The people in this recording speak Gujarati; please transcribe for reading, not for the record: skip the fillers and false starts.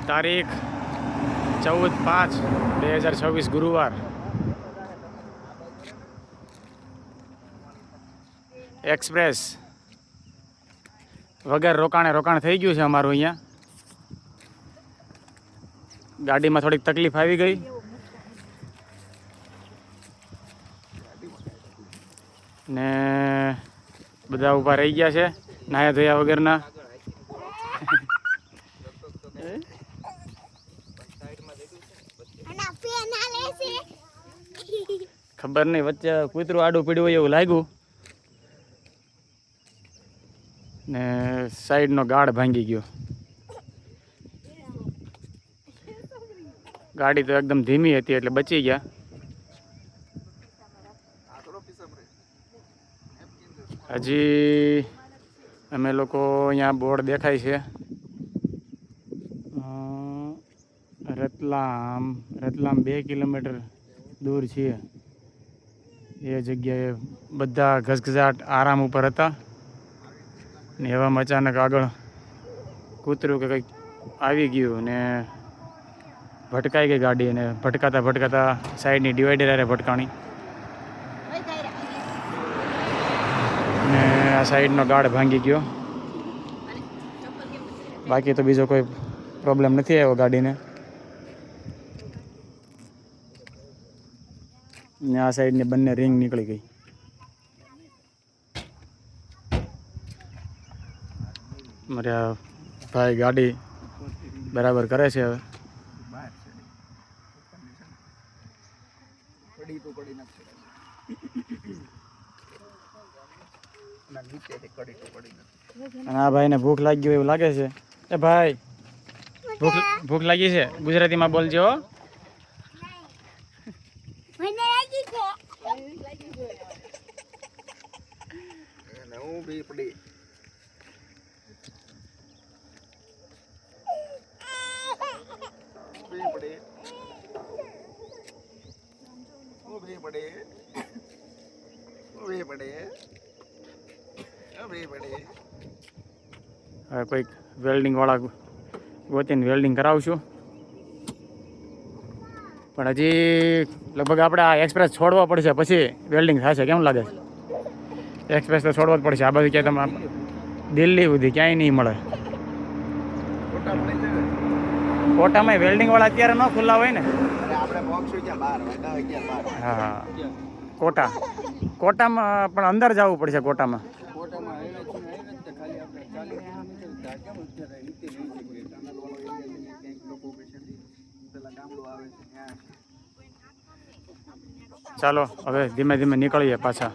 તારીખ 14/5/2026 ગુરુવાર. એક્સપ્રેસ વગર રોકાણ થઈ ગયું છે અમારું. અહીંયા ગાડીમાં થોડીક તકલીફ આવી ગઈ ને બધા ઊભા રહી ગયા છે નાયા ધોયા વગરના. ખબર નહીં, વચ્ચે કૂતરું આડું પીડ્યું હોય એવું લાગ્યું ને સાઈડનો ગાળ ભાંગી ગયો. ગાડી તો એકદમ ધીમી હતી એટલે બચી ગયા. હજી અમે લોકો અહીંયા બોર્ડ દેખાય છે રતલામ 2 કિલોમીટર દૂર છીએ. એ જગ્યાએ બધા ઘસઘસાટ આરામ ઉપર હતા ને એવામાં અચાનક આગળ કૂતરું કે કંઈક આવી ગયું ને ભટકાઈ ગઈ ગાડી. અને ભટકાતા સાઈડની ડિવાઈડર આરે ભટકાણી ને આ સાઈડનો ગાળ ભાંગી ગયો. બાકી તો બીજો કોઈ પ્રોબ્લેમ નથી આવ્યો ગાડીને. ને આ સાઈડની બંને રિંગ નીકળી ગઈ. મારા ભાઈ ગાડી બરાબર કરે છે હવે. અને આ ભાઈને ભૂખ લાગી હોય એવું લાગે છે. એ ભાઈ ભૂખ લાગી છે? ગુજરાતીમાં બોલજો. હવે કોઈક વેલ્ડિંગ વાળા ગોતીને વેલ્ડિંગ કરાવશું. પણ હજી લગભગ આપણે આ એક્સપ્રેસ છોડવા પડશે પછી વેલ્ડિંગ થશે. કેમ લાગે છે? એક્સપ્રેસ તો છોડવા જ પડશે. આ બાજુ ક્યાંય તમે દિલ્હી સુધી ક્યાંય નહીં મળે. કોટામાં વેલ્ડિંગ વાળા અત્યારે ન ખુલ્લા હોય ને. હા, કોટામાં પણ અંદર જવું પડશે. કોટામાં ચાલો હવે ધીમે ધીમે નીકળીએ પાછા.